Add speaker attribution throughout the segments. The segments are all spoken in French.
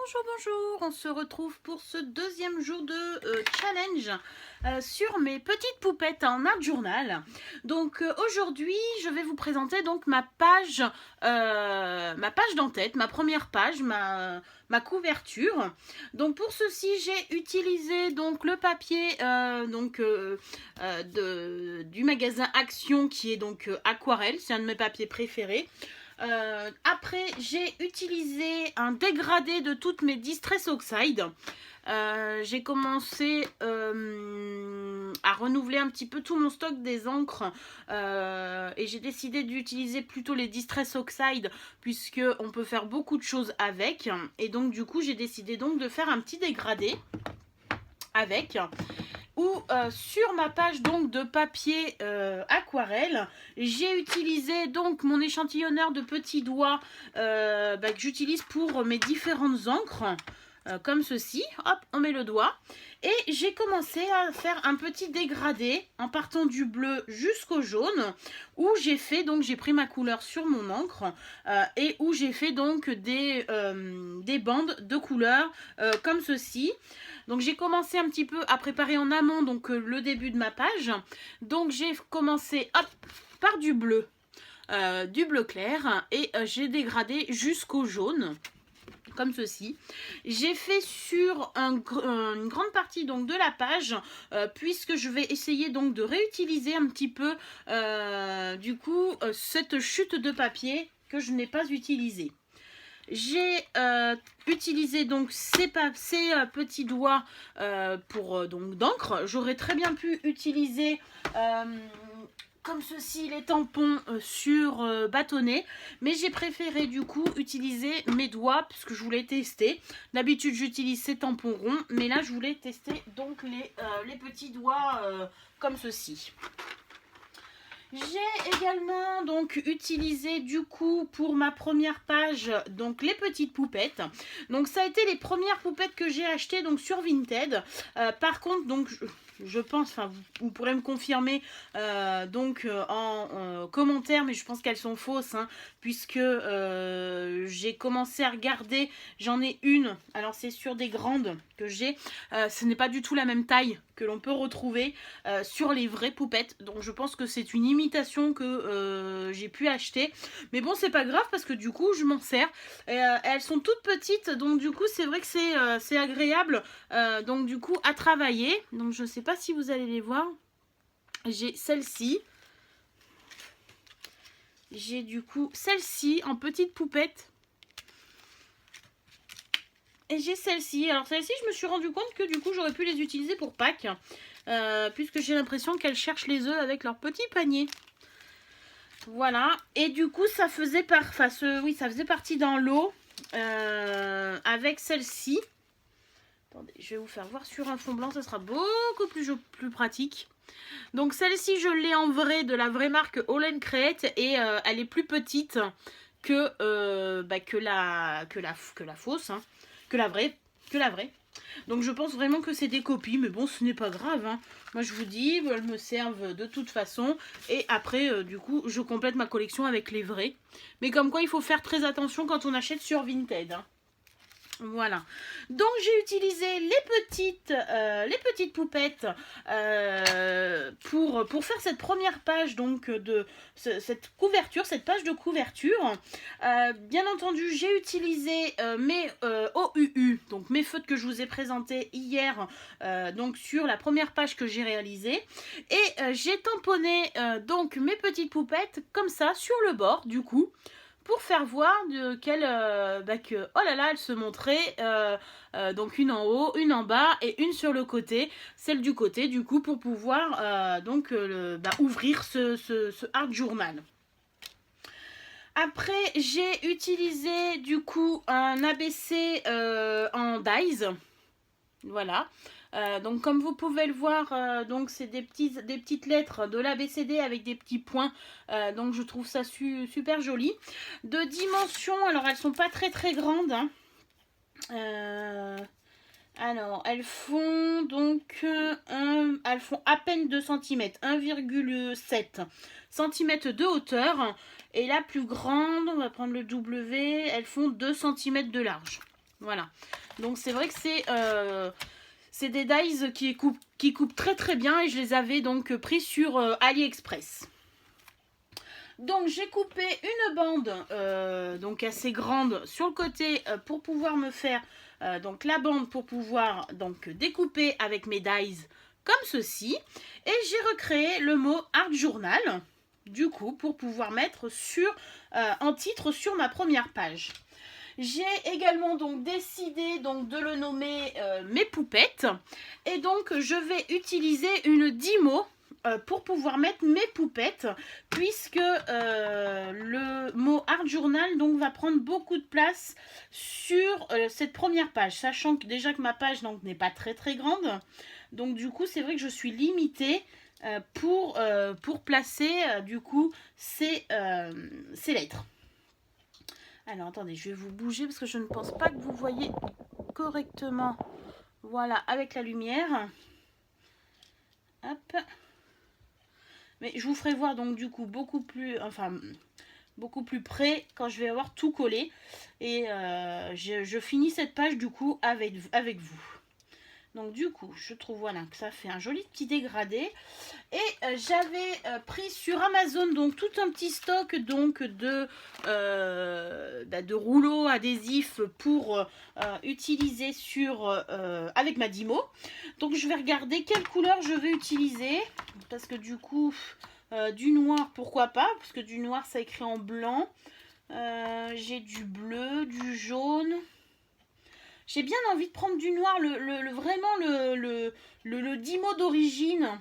Speaker 1: Bonjour, on se retrouve pour ce deuxième jour de challenge sur mes petites poupettes en art journal. Donc aujourd'hui, je vais vous présenter donc ma page d'en-tête, ma première page, ma couverture. Donc pour ceci, j'ai utilisé donc le papier du magasin Action qui est donc Aquarelle, c'est un de mes papiers préférés. Après, j'ai utilisé un dégradé de toutes mes Distress Oxide. J'ai commencé à renouveler un petit peu tout mon stock des encres et j'ai décidé d'utiliser plutôt les Distress Oxide puisque on peut faire beaucoup de choses avec. Et donc du coup, j'ai décidé donc de faire un petit dégradé avec. Ou sur ma page donc de papier aquarelle, j'ai utilisé donc mon échantillonneur de petits doigts que j'utilise pour mes différentes encres, comme ceci. Hop, on met le doigt. Et j'ai commencé à faire un petit dégradé en partant du bleu jusqu'au jaune, où j'ai pris ma couleur sur mon encre et où j'ai fait donc des bandes de couleurs comme ceci. Donc j'ai commencé un petit peu à préparer en amont donc le début de ma page. Donc j'ai commencé par du bleu clair et j'ai dégradé jusqu'au jaune. Comme ceci. J'ai fait sur une grande partie donc de la page puisque je vais essayer donc de réutiliser un petit peu cette chute de papier que je n'ai pas utilisée. J'ai utilisé donc ces petits doigts pour d'encre. J'aurais très bien pu utiliser comme ceci les tampons sur bâtonnet, mais j'ai préféré du coup utiliser mes doigts puisque je voulais tester. D'habitude j'utilise ces tampons ronds, mais là je voulais tester donc les petits doigts comme ceci. J'ai également donc utilisé du coup pour ma première page donc les petites poupettes. Donc ça a été les premières poupettes que j'ai achetées donc sur Vinted. Par contre donc je pense, enfin vous pourrez me confirmer en commentaire, mais je pense qu'elles sont fausses puisque j'ai commencé à regarder, j'en ai une, alors c'est sur des grandes que j'ai, ce n'est pas du tout la même taille que l'on peut retrouver sur les vraies poupettes, donc je pense que c'est une imitation que j'ai pu acheter, mais bon c'est pas grave parce que du coup je m'en sers, elles sont toutes petites, donc du coup c'est vrai que c'est agréable donc du coup à travailler. Donc je sais pas si vous allez les voir, j'ai celle-ci, j'ai du coup celle-ci en petite poupette. Et j'ai celle-ci. Alors celle-ci, je me suis rendu compte que du coup, j'aurais pu les utiliser pour Pâques. Puisque j'ai l'impression qu'elles cherchent les œufs avec leur petit panier. Voilà. Et du coup, ça faisait partie dans l'eau. Avec celle-ci. Attendez, je vais vous faire voir sur un fond blanc. Ça sera beaucoup plus pratique. Donc celle-ci, je l'ai en vrai, de la vraie marque All & Create. Et elle est plus petite que la fausse. Que la vraie. Donc je pense vraiment que c'est des copies, mais bon, ce n'est pas grave. Moi je vous dis, elles me servent de toute façon. Et après, du coup, je complète ma collection avec les vrais. Mais comme quoi, il faut faire très attention quand on achète sur Vinted. Voilà, donc j'ai utilisé les petites poupettes pour faire cette première page donc de cette page de couverture. Bien entendu, j'ai utilisé mes OUU, donc mes feutres que je vous ai présentés hier donc sur la première page que j'ai réalisée. Et j'ai tamponné donc mes petites poupettes comme ça sur le bord du coup, pour faire voir que oh là là, elle se montrait donc une en haut, une en bas et une sur le côté, celle du côté du coup pour pouvoir ouvrir ce art journal. Après j'ai utilisé du coup un ABC en dies, voilà. Donc comme vous pouvez le voir, donc c'est des petites lettres de l'ABCD avec des petits points, donc je trouve ça super joli. De dimension, alors elles sont pas très grandes, alors elles font donc elles font à peine 2 cm, 1,7 cm de hauteur, et la plus grande, on va prendre le W, elles font 2 cm de large. Voilà. Donc c'est vrai que c'est des dies qui coupent très très bien et je les avais donc pris sur AliExpress. Donc j'ai coupé une bande donc assez grande sur le côté pour pouvoir me faire donc la bande pour pouvoir donc découper avec mes dies comme ceci. Et j'ai recréé le mot Art Journal du coup pour pouvoir mettre en titre sur ma première page. J'ai également donc décidé donc de le nommer mes poupettes et donc je vais utiliser une Dymo pour pouvoir mettre mes poupettes puisque le mot Art Journal donc va prendre beaucoup de place sur cette première page, sachant que déjà que ma page donc n'est pas très très grande, donc du coup c'est vrai que je suis limitée pour placer du coup ces lettres. Alors attendez, je vais vous bouger parce que je ne pense pas que vous voyez correctement. Voilà, avec la lumière. Hop. Mais je vous ferai voir donc du coup beaucoup plus près quand je vais avoir tout collé. Et je finis cette page du coup avec vous. Donc du coup, je trouve voilà que ça fait un joli petit dégradé. Et j'avais pris sur Amazon donc tout un petit stock donc de rouleaux adhésifs pour utiliser avec ma Dymo. Donc je vais regarder quelle couleur je vais utiliser parce que du coup du noir pourquoi pas, parce que du noir ça écrit en blanc. J'ai du bleu, du jaune. J'ai bien envie de prendre du noir, vraiment le Dymo d'origine.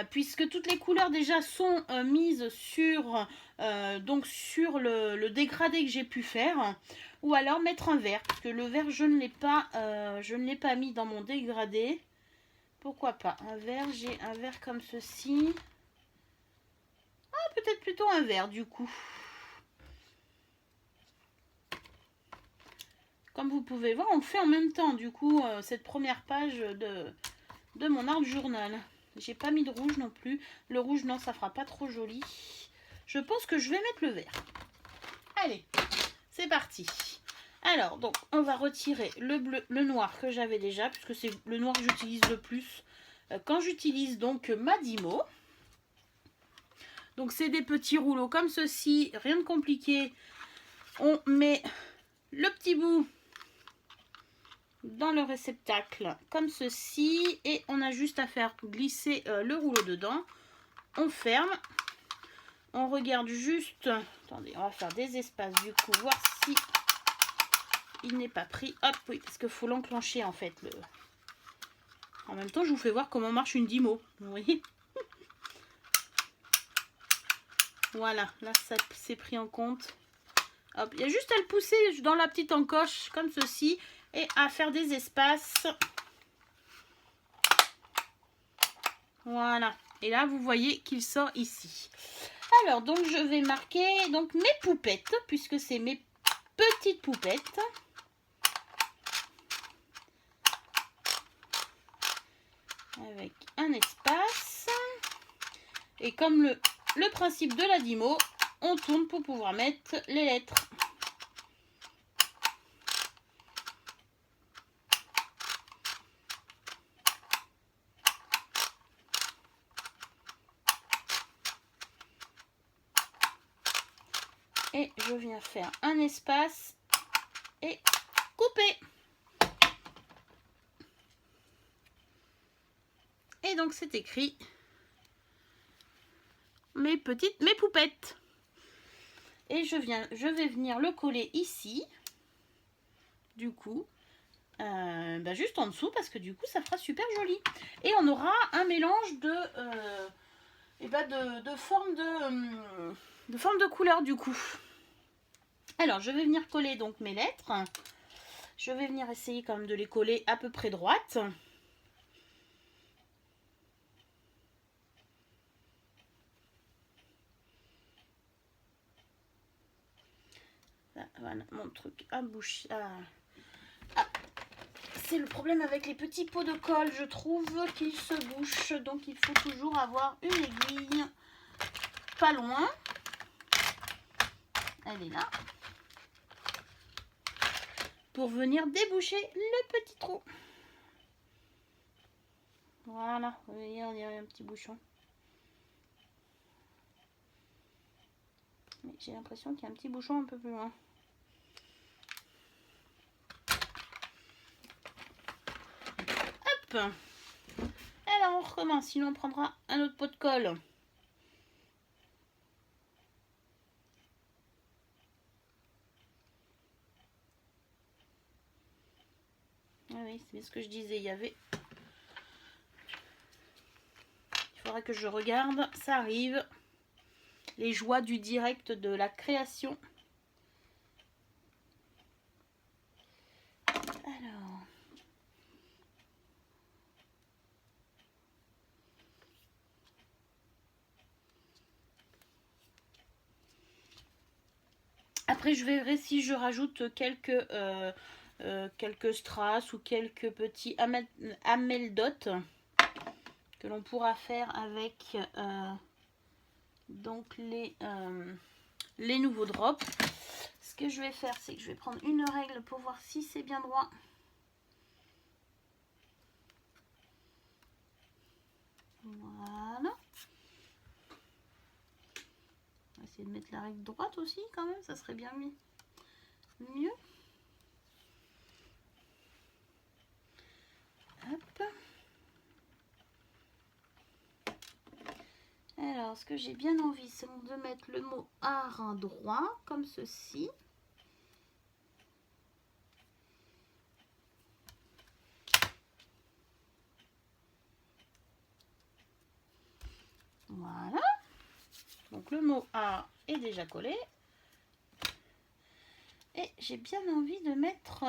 Speaker 1: Puisque toutes les couleurs déjà sont mises sur le dégradé que j'ai pu faire, ou alors mettre un vert, parce que le vert je ne l'ai pas mis dans mon dégradé. Pourquoi pas un vert? J'ai un vert comme ceci. Ah, peut-être plutôt un vert du coup. Comme vous pouvez voir, on fait en même temps du coup cette première page de mon art journal. J'ai pas mis de rouge non plus. Le rouge, non, ça fera pas trop joli. Je pense que je vais mettre le vert. Allez, c'est parti. Alors, donc, on va retirer le noir que j'avais déjà, puisque c'est le noir que j'utilise le plus quand j'utilise donc ma Dymo. Donc, c'est des petits rouleaux comme ceci, rien de compliqué. On met le petit bout dans le réceptacle comme ceci et on a juste à faire glisser le rouleau dedans. On ferme, on regarde juste, attendez, on va faire des espaces du coup, voir si il n'est pas pris. Hop, oui, parce qu'il faut l'enclencher en fait. En même temps, je vous fais voir comment marche une Dymo, vous voyez. Voilà, là ça s'est pris en compte. Hop, il y a juste à le pousser dans la petite encoche comme ceci et à faire des espaces. Voilà. Et là, vous voyez qu'il sort ici. Alors, donc, je vais marquer donc mes poupettes, puisque c'est mes petites poupettes. Avec un espace. Et comme le principe de la Dymo, on tourne pour pouvoir mettre les lettres. Et je viens faire un espace et couper. Et donc c'est écrit mes poupettes. Et je vais venir le coller ici. Du coup, juste en dessous parce que du coup ça fera super joli. Et on aura un mélange de forme de couleur du coup. Alors je vais venir coller donc mes lettres. Je vais venir essayer quand même de les coller à peu près droites. Voilà mon truc à boucher. C'est le problème avec les petits pots de colle, je trouve qu'ils se bouchent. Donc il faut toujours avoir une aiguille pas loin. Elle est là. pour venir déboucher le petit trou. Voilà, vous voyez, on dirait un petit bouchon. Mais j'ai l'impression qu'il y a un petit bouchon un peu plus loin. Hop. Alors on recommence, sinon on prendra un autre pot de colle. Ah oui, c'est ce que je disais, il y avait... Il faudra que je regarde, ça arrive. Les joies du direct de la création. Alors... Après, je verrai si je rajoute quelques strass ou quelques petits ameldotes que l'on pourra faire avec donc les nouveaux drops. Ce que je vais faire, c'est que je vais prendre une règle pour voir si c'est bien droit. Voilà. On va essayer de mettre la règle droite aussi quand même, ça serait bien mieux. Hop. Alors, ce que j'ai bien envie, c'est de mettre le mot art droit, comme ceci. Voilà. Donc, le mot art est déjà collé. Et j'ai bien envie de mettre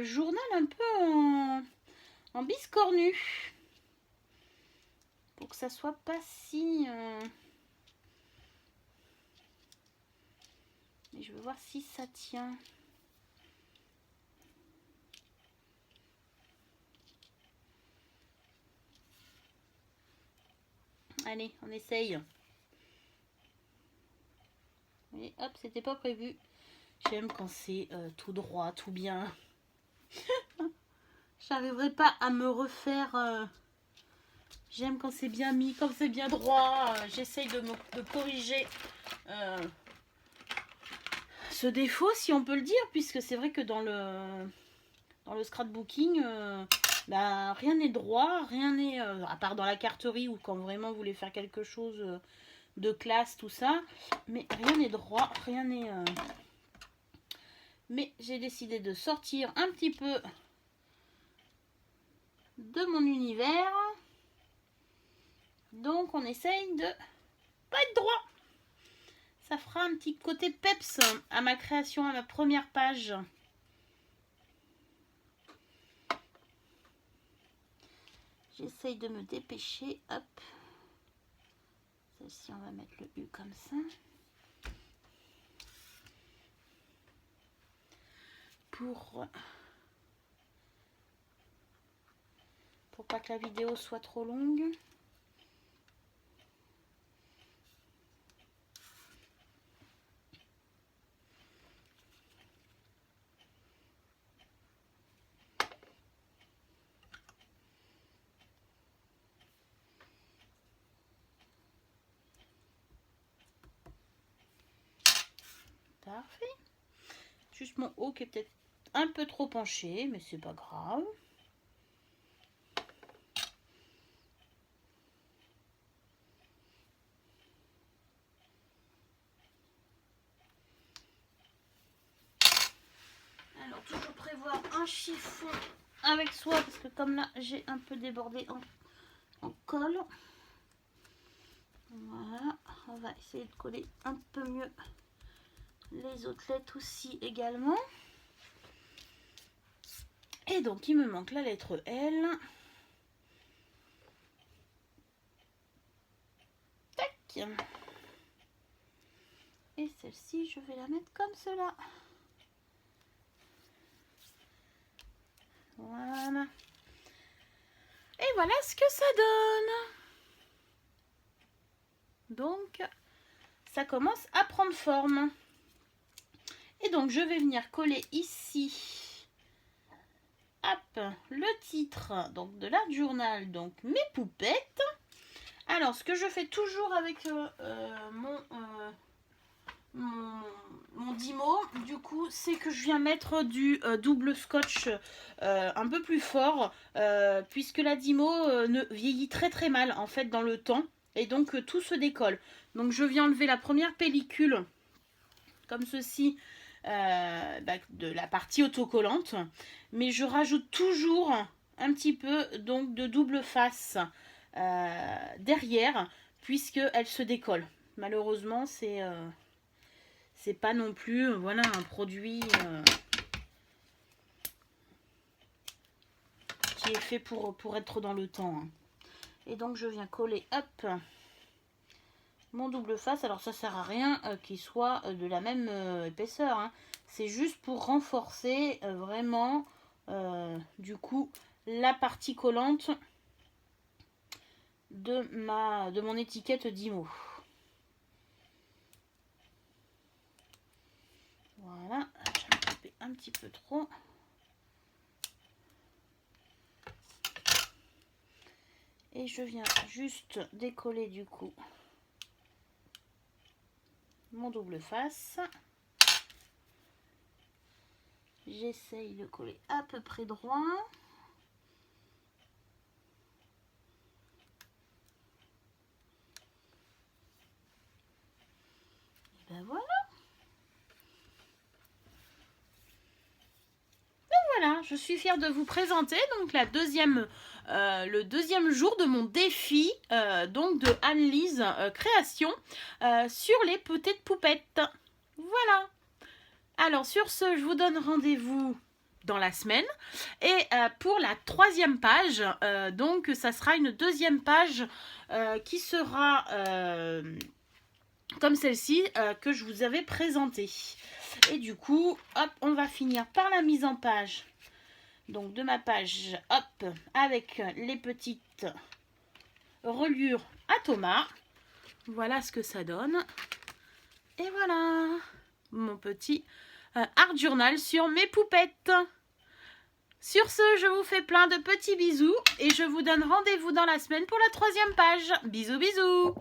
Speaker 1: journal un peu en biscornu. Pour que ça soit pas si... Mais je veux voir si ça tient. Allez, on essaye. Et hop, c'était pas prévu. J'aime quand c'est tout droit, tout bien. J'arriverai pas à me refaire... J'aime quand c'est bien mis, quand c'est bien droit. J'essaye de corriger ce défaut, si on peut le dire, puisque c'est vrai que dans le scrapbooking, bah, rien n'est droit, rien n'est... à part dans la carterie ou quand vraiment vous voulez faire quelque chose de classe, tout ça. Mais rien n'est droit, rien n'est... Mais j'ai décidé de sortir un petit peu de mon univers. Donc on essaye de pas être droit. Ça fera un petit côté peps à ma création, à ma première page. J'essaye de me dépêcher. Hop. Celle-ci, on va mettre le U comme ça. Pour pas que la vidéo soit trop longue. Parfait. Juste mon haut qui est peut-être un peu trop penché, mais c'est pas grave. Alors toujours prévoir un chiffon avec soi, parce que comme là j'ai un peu débordé en colle. Voilà, on va essayer de coller un peu mieux les autres lettres aussi également. Et donc il me manque la lettre L. Tac. Et celle-ci, je vais la mettre comme cela. Voilà. Et voilà ce que ça donne. Donc, ça commence à prendre forme. Et donc, je vais venir coller ici le titre donc de l'Art Journal, donc mes poupettes. Alors, ce que je fais toujours avec mon Dymo, du coup, c'est que je viens mettre du double scotch un peu plus fort, puisque la Dymo ne vieillit très mal en fait dans le temps, et donc tout se décolle. Donc je viens enlever la première pellicule comme ceci de la partie autocollante, mais je rajoute toujours un petit peu donc de double face derrière, puisque elle se décolle. Malheureusement, c'est pas non plus voilà un produit qui est fait pour être dans le temps, hein. Et donc je viens coller hop mon double face. Alors ça sert à rien qu'il soit de la même épaisseur, hein. C'est juste pour renforcer vraiment du coup la partie collante de mon étiquette Dymo. Voilà, j'ai coupé un petit peu trop. Et je viens juste décoller du coup mon double face. J'essaye de coller à peu près droit. Et ben voilà. Voilà, je suis fière de vous présenter donc le deuxième jour de mon défi donc de Anne-Lise Création sur les petites poupettes. Voilà. Alors sur ce, je vous donne rendez-vous dans la semaine et pour la 3e page, donc ça sera une 2e page qui sera comme celle-ci que je vous avais présentée. Et du coup, hop, on va finir par la mise en page donc de ma page, hop, avec les petites reliures à Thomas. Voilà ce que ça donne. Et voilà mon petit Art Journal sur mes poupettes. Sur ce, je vous fais plein de petits bisous et je vous donne rendez-vous dans la semaine pour la 3e page. Bisous bisous.